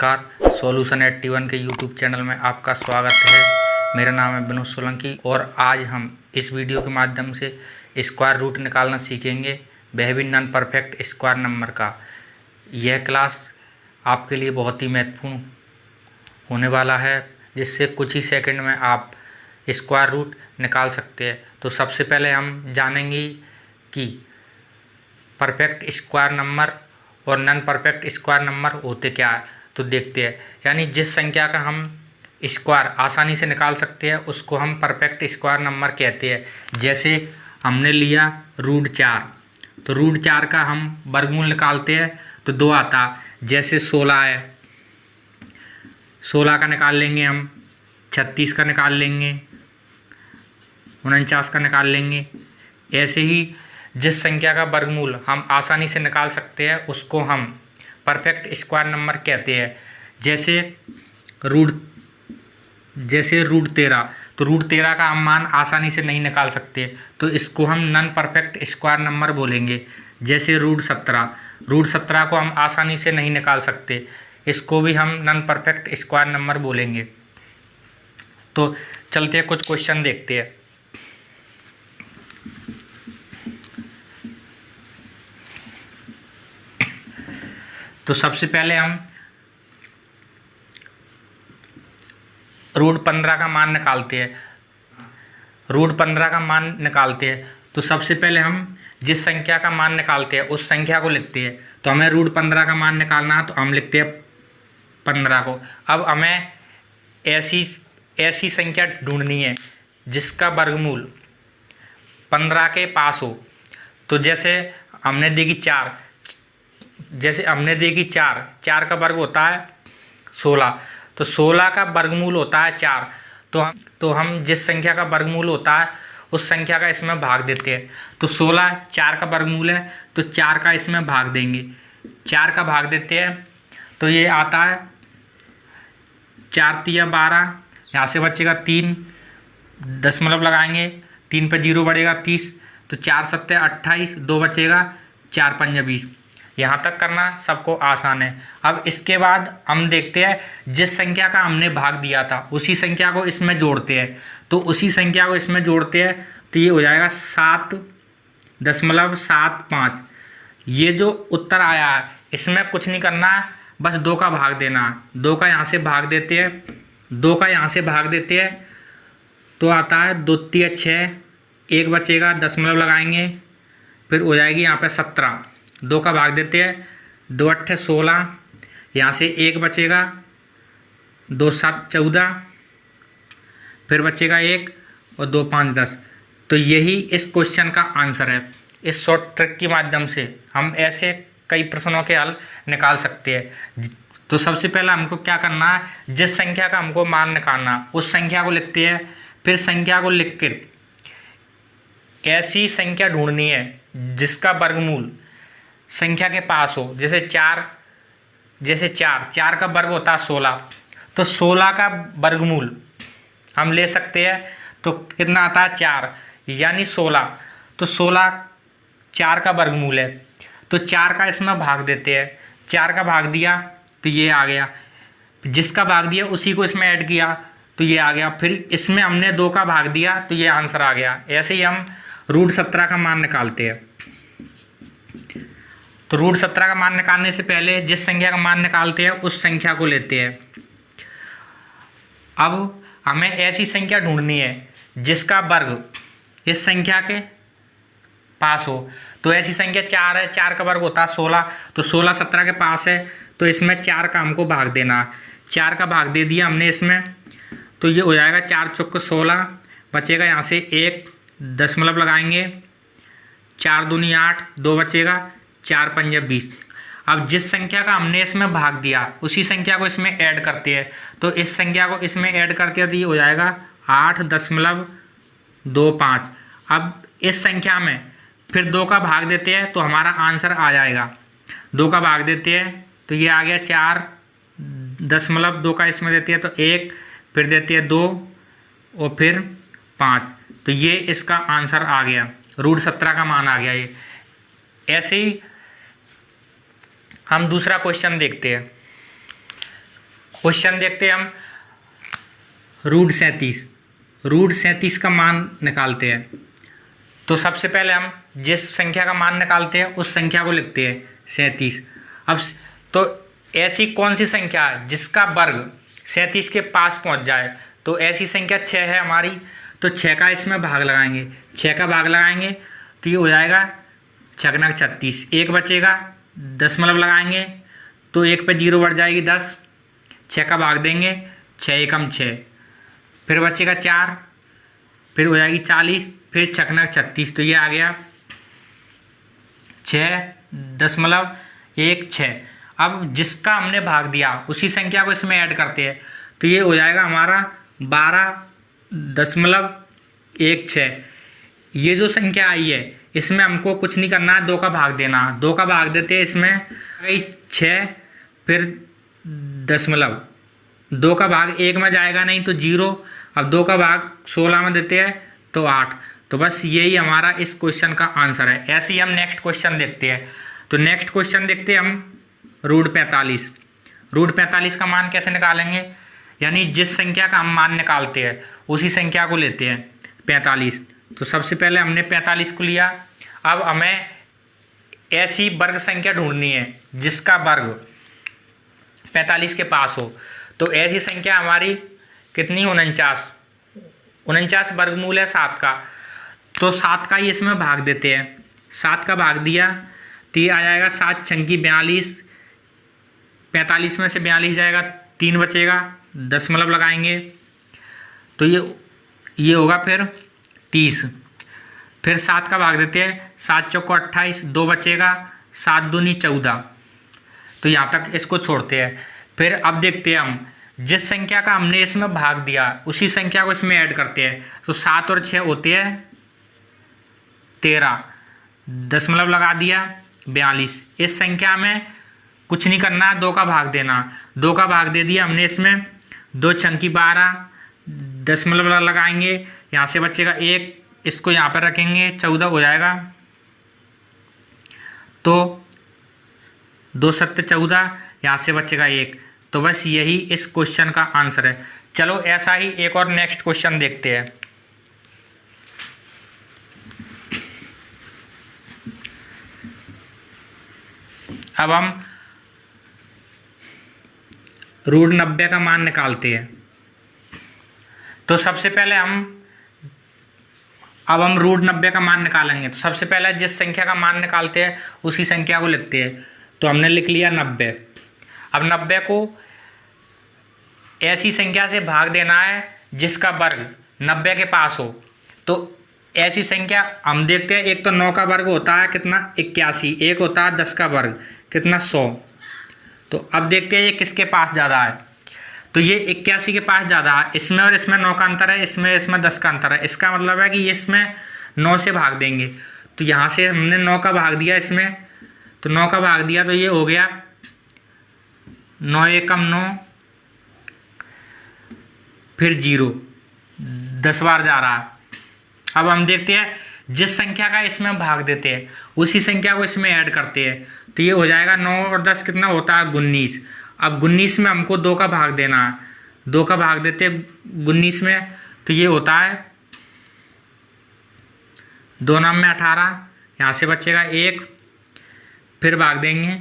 नमस्कार। सॉल्यूशन 81 के YouTube channel में आपका स्वागत है। मेरा नाम है विनोद सोलंकी और आज हम इस वीडियो के माध्यम से स्क्वायर रूट निकालना सीखेंगे, वह भी नॉन परफेक्ट स्क्वायर नंबर का। यह क्लास आपके लिए बहुत ही महत्वपूर्ण होने वाला है, जिससे कुछ ही सेकंड में आप स्क्वायर रूट निकाल सकते हैं। तो सबसे पहले हम जानेंगे कि परफेक्ट स्क्वायर नंबर और नॉन परफेक्ट स्क्वायर नंबर होते क्या है। तो देखते हैं, यानी जिस संख्या का हम स्क्वायर आसानी से निकाल सकते हैं उसको हम परफेक्ट स्क्वायर नंबर कहते हैं। जैसे हमने लिया √4, तो √4 का हम वर्गमूल निकालते हैं तो 2 आता। जैसे 16 है, 16 का निकाल लेंगे हम, 36 का निकाल लेंगे, 49 का निकाल लेंगे। ऐसे ही जिस संख्या का वर्गमूल हम आसानी से निकाल सकते हैं उसको हम परफेक्ट स्क्वायर नंबर कहते हैं। जैसे √13, तो √13 का हम मान आसानी से नहीं निकाल सकते, तो इसको हम नॉन परफेक्ट स्क्वायर नंबर बोलेंगे। जैसे √17 को हम आसानी से नहीं निकाल सकते, इसको भी हम नॉन परफेक्ट स्क्वायर नंबर बोलेंगे। तो चलते हैं, कुछ क्वेश्चन देखते हैं। तो सबसे पहले हम √15 का मान निकालते हैं। √15 का मान निकालते हैं तो सबसे पहले हम जिस संख्या का मान निकालते हैं उस संख्या को लिखते हैं। तो हमें √15 का मान निकालना है तो हम लिखते हैं 15 को। अब हमें ऐसी संख्या ढूंढनी है जिसका वर्गमूल 15 के पास हो। तो जैसे हमने देखी 4, चार का वर्ग होता है 16, तो 16 का वर्गमूल होता है 4। तो हम जिस संख्या का वर्गमूल होता है उस संख्या का इसमें भाग देते हैं। तो 16 4 का वर्गमूल है तो 4 का इसमें भाग देंगे, 4 का भाग देते हैं तो ये आता है 4 तिया 12, यहाँ से बचेगा 3, दशमलव लगाएंगे, 3 पे 0 बढ़ेगा 30, तो 4 7 28, 2 बचेगा, 4 5 20। यहाँ तक करना सबको आसान है। अब इसके बाद हम देखते हैं जिस संख्या का हमने भाग दिया था उसी संख्या को इसमें जोड़ते हैं। तो उसी संख्या को इसमें जोड़ते हैं तो ये हो जाएगा 7.75। ये जो उत्तर आया है इसमें कुछ नहीं करना है, बस 2 का भाग देना है। 2 का यहाँ से भाग देते हैं, तो आता है 2 तिया 6, 1 बचेगा, दशमलव लगाएंगे, फिर हो जाएगी यहाँ पे 17। 2 का भाग देते हैं, 2 8 16, यहाँ से 1 बचेगा, 2 7 14, फिर बचेगा 1 और 2 5 10। तो यही इस क्वेश्चन का आंसर है। इस शॉर्ट ट्रिक के माध्यम से हम ऐसे कई प्रश्नों के हल निकाल सकते हैं। तो सबसे पहले हमको क्या करना है, जिस संख्या का हमको मान निकालना उस संख्या को लिखते हैं। फिर संख्या को लिख कर ऐसी संख्या ढूंढनी है जिसका वर्गमूल संख्या के पास हो। जैसे 4 का वर्ग होता है 16, तो 16 का वर्गमूल हम ले सकते हैं। तो कितना आता है 4, यानी 16। तो 16 4 का वर्गमूल है, तो 4 का इसमें भाग देते हैं। 4 का भाग दिया तो ये आ गया, जिसका भाग दिया उसी को इसमें ऐड किया तो ये आ गया। फिर इसमें हमने 2 का भाग दिया तो ये आंसर आ गया। ऐसे ही हम √17 का मान निकालते हैं। तो √17 का मान निकालने से पहले जिस संख्या का मान निकालते हैं उस संख्या को लेते हैं। अब हमें ऐसी संख्या ढूंढनी है जिसका वर्ग इस संख्या के पास हो। तो ऐसी संख्या 4 है, 4 का वर्ग होता है 16, तो 16 17 के पास है, तो इसमें 4 का हमको भाग देना। 4 का भाग दे दिया हमने इसमें, तो ये हो जाएगा 4 चौक 16, बचेगा यहाँ से 1, दशमलव लगाएंगे, 4 दूनी 8, 2 बचेगा, 4 5 20। अब जिस संख्या का हमने इसमें भाग दिया उसी संख्या को इसमें ऐड करते हैं। तो इस संख्या को इसमें ऐड करते हैं तो ये हो जाएगा 8.25। अब इस संख्या में फिर 2 का भाग देते हैं तो हमारा आंसर आ जाएगा। 2 का भाग देते हैं तो ये आ गया 4, दशमलव 2 का इसमें देते हैं तो 1, फिर देते हैं 2 और फिर 5। तो ये इसका आंसर आ गया, √17 का मान आ गया ये। ऐसे ही हम दूसरा क्वेश्चन देखते हैं। क्वेश्चन देखते हैं हम। रूट 37 का मान निकालते हैं। तो सबसे पहले हम जिस संख्या का मान निकालते हैं उस संख्या को लिखते हैं 37। अब तो ऐसी कौन सी संख्या है जिसका वर्ग 37 के पास पहुंच जाए? तो ऐसी संख्या 6 है हमारी। तो 6 का इसमें भाग लगाएंगे, 6 का भाग लगाएंगे तो ये हो जाएगा 6×9 36। एक बचेगा, दशमलव लगाएंगे तो एक पे 0 बढ़ जाएगी 10। 6 का भाग देंगे, 6 एकम 6, फिर बचेगा 4, फिर हो जाएगी 40, फिर 6×9 36। तो ये आ गया 6.16। अब जिसका हमने भाग दिया उसी संख्या को इसमें ऐड करते हैं तो ये हो जाएगा हमारा 12.16। ये जो संख्या आई है इसमें हमको कुछ नहीं करना है, 2 का भाग देना। 2 का भाग देते हैं, इसमें 6, फिर दशमलव, 2 का भाग 1 में जाएगा नहीं तो 0। अब 2 का भाग 16 में देते हैं तो 8। तो बस यही हमारा इस क्वेश्चन का आंसर है। ऐसे ही हम नेक्स्ट क्वेश्चन देखते हैं। तो नेक्स्ट क्वेश्चन देखते हैं हम रूट 45। रूट 45 का मान कैसे निकालेंगे? यानी जिस संख्या का हम मान निकालते हैं उसी संख्या को लेते हैं 45। तो सबसे पहले हमने 45 को लिया। अब हमें ऐसी वर्ग संख्या ढूंढनी है जिसका वर्ग 45 के पास हो। तो ऐसी संख्या हमारी कितनी? 49 वर्गमूल है 7 का। तो 7 का ही इसमें भाग देते हैं। 7 का भाग दिया तो ये आ जाएगा 7 छंकी 42। 45 में से 42 जाएगा, 3 बचेगा, दशमलव लगाएंगे तो ये होगा फिर 30। फिर 7 का भाग देते हैं, 7 चौको 28, 2 बचेगा, 7 दूनी 14। तो यहाँ तक इसको छोड़ते हैं। फिर अब देखते हैं हम जिस संख्या का हमने इसमें भाग दिया उसी संख्या को इसमें ऐड करते हैं। तो 7 और 6 होते हैं 13, दशमलव लगा दिया 42। इस संख्या में कुछ नहीं करना, 2 का भाग देना। 2 का भाग दे दिया हमने इसमें, 2 छंकी 12, दशमलव लगाएंगे, यहाँ से बचेगा 1, इसको यहाँ पर रखेंगे, 14 हो जाएगा। तो 2 7 14, यहाँ से बचेगा 1। तो बस यही इस क्वेश्चन का आंसर है। चलो ऐसा ही एक और नेक्स्ट क्वेश्चन देखते हैं। अब हम रूट 90 का मान निकालते हैं। तो सबसे पहले हम रूट 90 का मान निकालेंगे। तो सबसे पहले जिस संख्या का मान निकालते हैं उसी संख्या को लिखते हैं। तो हमने लिख लिया 90। अब 90 को ऐसी संख्या से भाग देना है जिसका वर्ग 90 के पास हो। तो ऐसी संख्या हम देखते हैं, एक तो 9 का वर्ग होता है कितना? 81। एक होता है 10 का वर्ग कितना? 100। तो अब देखते हैं ये किसके पास ज़्यादा है। तो ये 81 के पास ज़्यादा है। इसमें और इसमें 9 का अंतर है, इसमें 10 का अंतर है। इसका मतलब है कि ये इसमें 9 से भाग देंगे। तो यहाँ से हमने 9 का भाग दिया इसमें, तो 9 का भाग दिया तो ये हो गया 9 एकम 9, फिर 0, 10 बार जा रहा है। अब हम देखते हैं जिस संख्या का इसमें भाग देते हैं उसी संख्या को इसमें ऐड करते हैं। तो ये हो जाएगा 9 और 10 कितना होता है? 19। अब 19 में हमको 2 का भाग देना है। 2 का भाग देते हैं 19 में, तो ये होता है 2 9 में 18, यहाँ से बचेगा 1, फिर भाग देंगे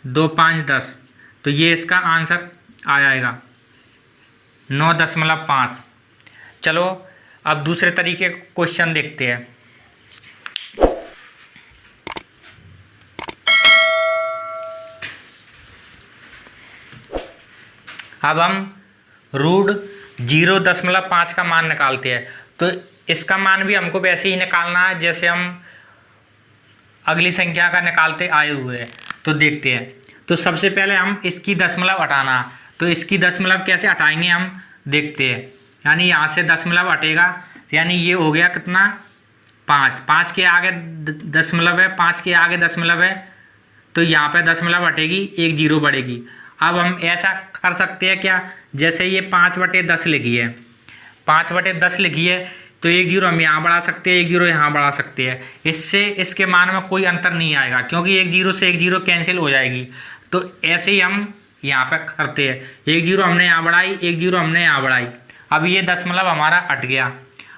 2 5 10। तो ये इसका आंसर आ जाएगा 9.5। चलो अब दूसरे तरीके का क्वेश्चन देखते हैं। अब हम रूट 0.5 का मान निकालते हैं। तो इसका मान भी हमको वैसे ही निकालना है जैसे हम अगली संख्या का निकालते आए हुए हैं। तो देखते हैं। तो सबसे पहले हम इसकी दशमलव हटाना है। तो इसकी दशमलव कैसे हटाएंगे हम देखते हैं। यानी यहाँ से दशमलव हटेगा, यानी ये हो गया कितना? 5। 5 के आगे दशमलव है, 5 के आगे दशमलव है, तो यहाँ पे दशमलव हटेगी, 1 0 बढ़ेगी। अब हम ऐसा कर सकते हैं क्या? जैसे ये 5/10 लिखी है, 5/10 लिखी है, तो 1 0 हम यहाँ बढ़ा सकते हैं, 1 0 यहाँ बढ़ा सकते हैं। इससे इसके मान में कोई अंतर नहीं आएगा, क्योंकि 1 0 से 1 0 कैंसिल हो जाएगी। तो ऐसे ही हम यहाँ पे करते हैं, 1 जीरो हमने यहाँ बढ़ाई, 1 जीरो हमने यहाँ बढ़ाई। अब ये दशमलव हमारा हट गया।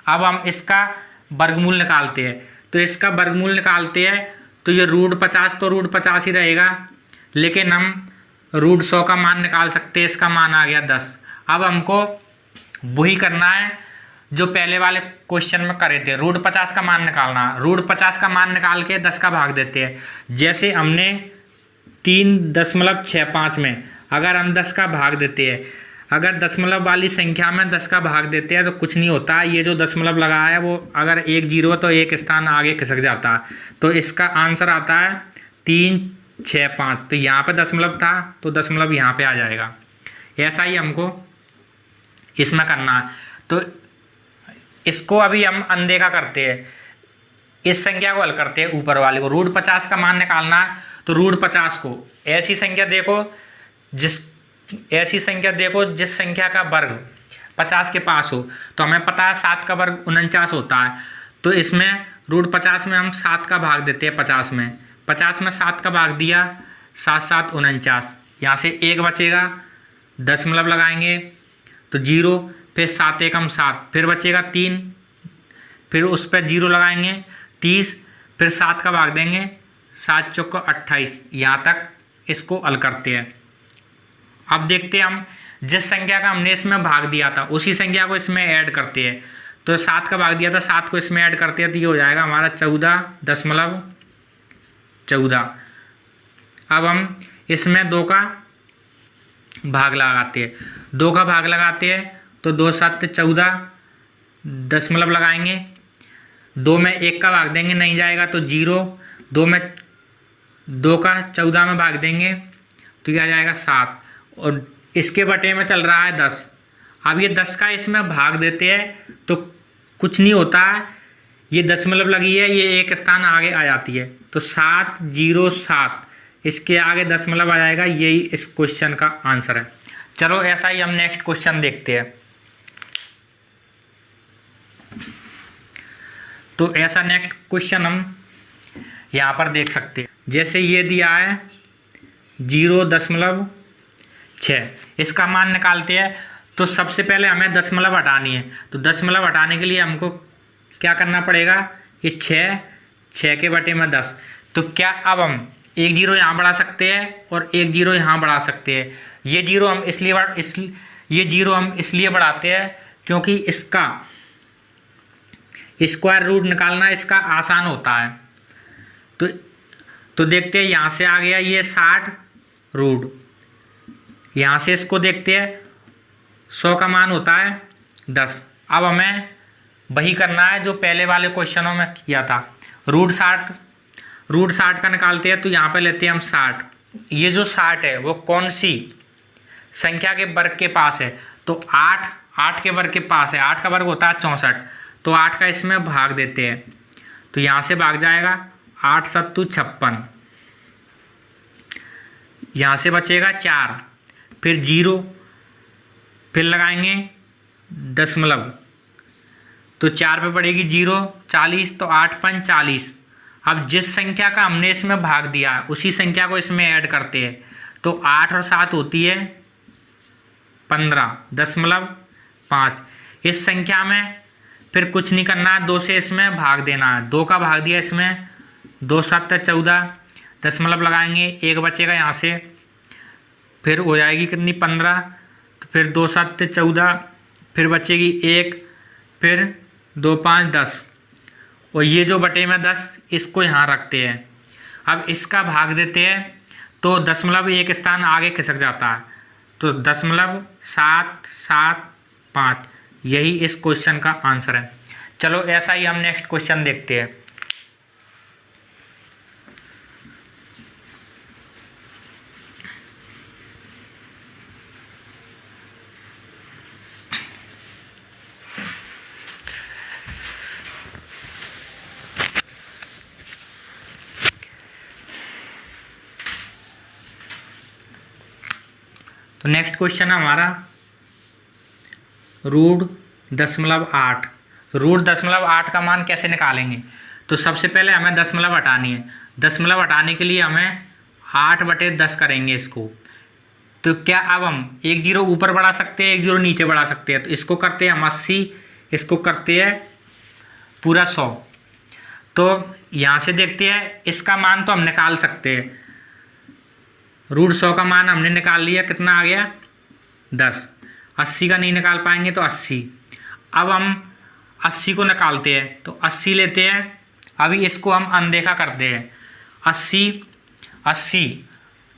अब हम इसका वर्गमूल निकालते हैं। तो इसका वर्गमूल निकालते हैं तो ये √50 तो √50 ही रहेगा, लेकिन हम √100 का मान निकाल सकते हैं। इसका मान आ गया 10। अब हमको वही करना है जो पहले वाले क्वेश्चन में करे थे, √50 का मान निकालना। √50 का मान निकाल के 10 का भाग देते हैं। जैसे हमने 3.65 में अगर हम 10 का भाग देते हैं, अगर दशमलव वाली संख्या में 10 का भाग देते हैं तो कुछ नहीं होता। ये जो दशमलव लगा है वो अगर 1 जीरो तो एक स्थान आगे खिसक जाता है। तो इसका आंसर आता है 365। तो यहाँ पे दशमलव था तो दशमलव यहाँ पे आ जाएगा। ऐसा ही हमको इसमें करना है। तो इसको अभी हम अनदेखा करते हैं, इस संख्या को हल करते हैं ऊपर वाले को। √50 का मान निकालना है तो √50 को ऐसी संख्या देखो जिस संख्या का वर्ग 50 के पास हो। तो हमें पता है 7 का वर्ग 49 होता है। तो इसमें √50 में हम 7 का भाग देते हैं 50 में। 50 में 7 का भाग दिया, 7 7 49। यहाँ से 1 बचेगा, दशमलव लगाएंगे तो 0, फिर 7 1 7, फिर बचेगा 3, फिर उस पर 0 लगाएंगे 30, फिर 7 का भाग देंगे, 7 चौको 28। यहाँ तक इसको हल करते हैं। अब देखते हैं हम जिस संख्या का हमने इसमें भाग दिया था उसी संख्या को इसमें ऐड करते हैं। तो 7 का भाग दिया था, 7 को इसमें ऐड करते हैं तो ये हो जाएगा हमारा 14.14। अब हम इसमें 2 का भाग लगाते हैं। 2 का भाग लगाते हैं तो 2 7 14, दशमलव लगाएंगे। 2 में 1 का भाग देंगे, नहीं जाएगा तो 0। 2 का 14 में भाग देंगे तो ये आ जाएगा 7। और इसके बटे में चल रहा है 10। अब ये 10 का इसमें भाग देते हैं तो कुछ नहीं होता है, ये दशमलव लगी है, ये एक स्थान आगे आ जाती है। तो 707 इसके आगे दशमलव आ जाएगा। यही इस क्वेश्चन का आंसर है। चलो ऐसा ही हम नेक्स्ट क्वेश्चन देखते हैं। तो ऐसा नेक्स्ट क्वेश्चन हम यहाँ पर देख सकते हैं। जैसे ये दिया है 0.6, इसका मान निकालते हैं। तो सबसे पहले हमें दशमलव हटानी है। तो दशमलव हटाने के लिए हमको क्या करना पड़ेगा, ये 6 के बटे में 10। तो क्या अब हम 1 जीरो यहाँ बढ़ा सकते हैं और 1 जीरो यहाँ बढ़ा सकते हैं। ये जीरो हम इसलिए बढ़ाते हैं क्योंकि इसका स्क्वायर रूट निकालना इसका आसान होता है। तो देखते हैं, यहाँ से आ गया ये 60 रूट, यहाँ से इसको देखते हैं 100 का मान होता है 10। अब हमें वही करना है जो पहले वाले क्वेश्चनों में किया था। √60 का निकालते हैं। तो यहाँ पे लेते हैं हम 60। ये जो 60 है वो कौन सी संख्या के वर्ग के पास है, तो 8 के वर्ग के पास है। 8 का वर्ग होता है 64। तो 8 का इसमें भाग देते हैं तो यहाँ से भाग जाएगा 8 7 56, यहाँ से बचेगा 4, फिर 0, फिर लगाएंगे दशमलव तो 4 पे पड़ेगी 0, 40, तो 8 5 40। अब जिस संख्या का हमने इसमें भाग दिया उसी संख्या को इसमें ऐड करते हैं। तो 8 और 7 होती है 15.5। इस संख्या में फिर कुछ नहीं करना है, 2 से इसमें भाग देना है। 2 का भाग दिया इसमें, 2 7 14, दशमलव लगाएंगे, 1 बचेगा यहाँ से, फिर हो जाएगी कितनी 15, तो फिर 2 7 14, फिर बचेगी 1, फिर 2 5 10। और ये जो बटे में 10 इसको यहाँ रखते हैं। अब इसका भाग देते हैं तो दशमलव एक स्थान आगे खिसक जाता है। तो 0.775, यही इस क्वेश्चन का आंसर है। चलो ऐसा ही हम नेक्स्ट क्वेश्चन देखते हैं। तो नेक्स्ट क्वेश्चन है हमारा √.8। √.8 का मान कैसे निकालेंगे। तो सबसे पहले हमें दशमलव हटानी है। दशमलव हटाने के लिए हमें 8/10 करेंगे इसको। तो क्या अब हम एक जीरो ऊपर बढ़ा सकते हैं, एक जीरो नीचे बढ़ा सकते हैं। तो इसको करते हैं हम 80, इसको करते हैं पूरा 100। तो यहाँ से देखते हैं इसका मान तो हम निकाल सकते हैं। √100 का मान हमने निकाल लिया, कितना आ गया 10। 80 का नहीं निकाल पाएंगे तो 80। अब हम 80 को निकालते हैं, तो 80 लेते हैं। अभी इसको हम अनदेखा करते हैं।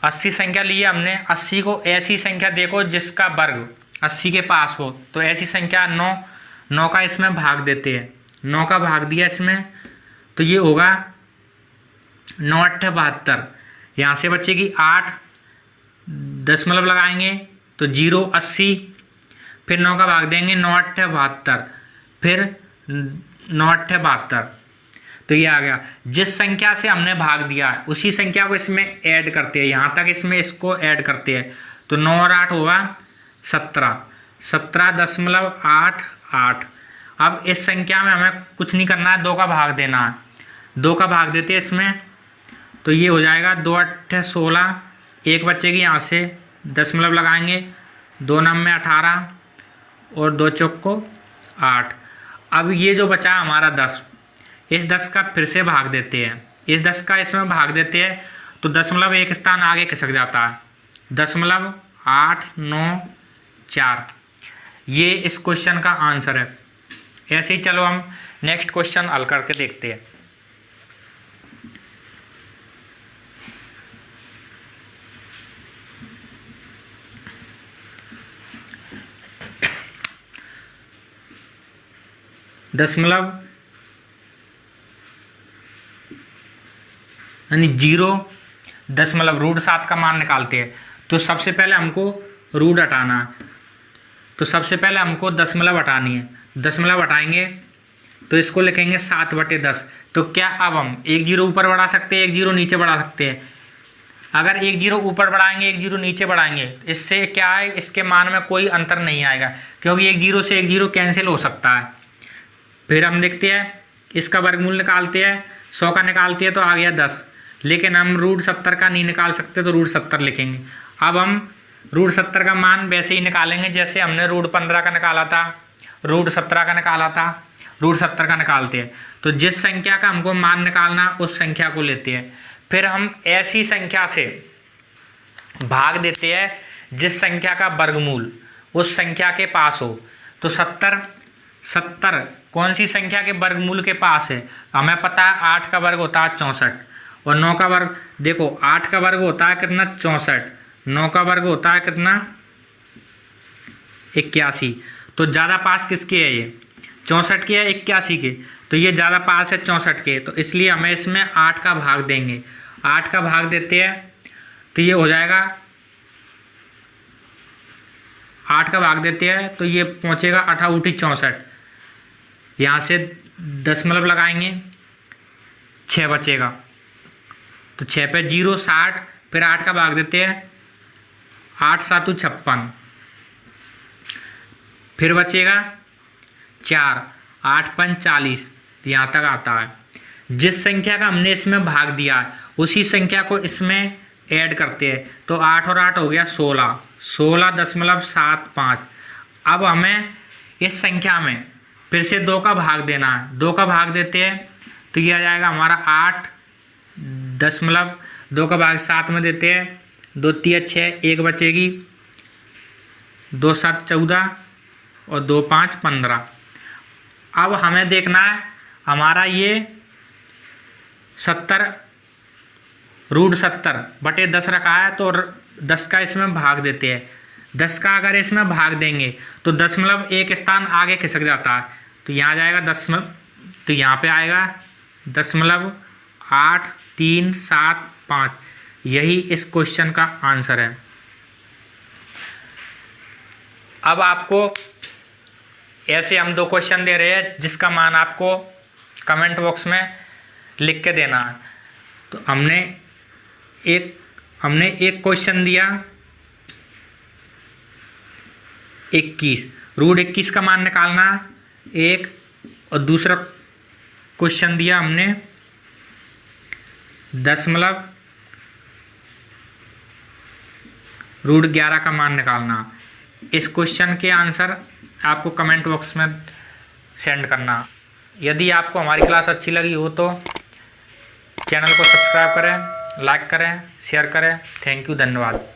80 संख्या ली है हमने। 80 को ऐसी संख्या देखो जिसका वर्ग 80 के पास हो। तो ऐसी संख्या 9 का इसमें भाग देते हैं। 9 का भाग दिया इसमें, तो ये होगा 9 8 72। यहाँ से बचेगी 8, दशमलव लगाएंगे तो 0 80, फिर 9 का भाग देंगे 9 8 72, फिर 9 8 72। तो ये आ गया। जिस संख्या से हमने भाग दिया है उसी संख्या को इसमें ऐड करते हैं, यहाँ तक इसमें इसको ऐड करते हैं। तो 9 और 8 होगा 17, 17.88। अब इस संख्या में हमें कुछ नहीं करना है, 2 का भाग देना है। 2 का भाग देते हैं इसमें, तो ये हो जाएगा 2 8 16, एक बचेगी यहाँ से, दशमलव लगाएंगे, 2 9 18 और 2 चौको 8। अब ये जो बचा हमारा 10, इस 10 का फिर से भाग देते हैं। इस 10 का इसमें भाग देते हैं तो दशमलव एक स्थान आगे खिसक जाता है, 0.894। ये इस क्वेश्चन का आंसर है। ऐसे ही चलो हम नेक्स्ट क्वेश्चन हल करके देखते हैं। दशमलव यानी 0.7 का मान निकालते हैं। तो सबसे पहले हमको रूट हटाना है, तो सबसे पहले हमको दशमलव हटानी है। दशमलव हटाएंगे तो इसको लिखेंगे 7/10। तो क्या अब हम एक जीरो ऊपर बढ़ा सकते हैं, एक जीरो नीचे बढ़ा सकते हैं। अगर एक जीरो ऊपर बढ़ाएंगे, एक जीरो नीचे बढ़ाएंगे, इससे क्या है, इसके मान में कोई अंतर नहीं आएगा, क्योंकि एक जीरो से एक जीरो कैंसिल हो सकता है। फिर हम देखते हैं इसका वर्गमूल निकालते हैं। 100 का निकालते हैं तो आ गया 10, लेकिन हम √70 का नहीं निकाल सकते तो √70 लिखेंगे। अब हम √70 का मान वैसे ही निकालेंगे जैसे हमने √15 का निकाला था, √17 का निकाला था, √70 का निकालते हैं। तो जिस संख्या का हमको मान निकालना उस संख्या को लेते हैं। फिर हम ऐसी संख्या से भाग देते हैं जिस संख्या का वर्गमूल उस संख्या के पास हो। तो 70 कौन सी संख्या के वर्गमूल के पास है, हमें पता है 8 का वर्ग होता है 64, और 9 का वर्ग देखो 8 का वर्ग होता है कितना 64, 9 का वर्ग होता है कितना 81। तो ज़्यादा पास किसके है, ये 64 के है 81 के, तो ये ज़्यादा पास है 64 के। तो इसलिए हमें इसमें 8 का भाग देंगे। 8 का भाग देते हैं तो ये हो जाएगा, 8 का भाग देते हैं तो ये पहुँचेगा 8 × 64। यहाँ से दशमलव लगाएंगे, 6 बचेगा, तो 6 पे 0 60, फिर 8 का भाग देते हैं, 8 7 56, फिर बचेगा 4, 8 5 40, यहाँ तक आता है। जिस संख्या का हमने इसमें भाग दिया है उसी संख्या को इसमें ऐड करते हैं। तो 8 और 8 हो गया 16, 16.75। अब हमें इस संख्या में फिर से 2 का भाग देना है। 2 का भाग देते हैं तो ये आ जाएगा हमारा 8, 2 का भाग 7 में देते हैं, 2 3 6, 1 बचेगी, 2 7 14 और 2 5 15। अब हमें देखना है हमारा ये 70 √70/10 रखा है, तो 10 का इसमें भाग देते हैं। 10 का अगर इसमें भाग देंगे तो दशमलव एक स्थान आगे खिसक जाता है, तो यहाँ जाएगा दशमलव, तो यहाँ पे आएगा 0.8375। यही इस क्वेश्चन का आंसर है। अब आपको ऐसे हम 2 क्वेश्चन दे रहे हैं जिसका मान आपको कमेंट बॉक्स में लिख के देना है। तो हमने एक क्वेश्चन दिया 21, √21 का मान निकालना एक, और दूसरा क्वेश्चन दिया हमने 0.7 रूट 11 का मान निकालना। इस क्वेश्चन के आंसर आपको कमेंट बॉक्स में सेंड करना। यदि आपको हमारी क्लास अच्छी लगी हो तो चैनल को सब्सक्राइब करें, लाइक करें, शेयर करें। थैंक यू, धन्यवाद।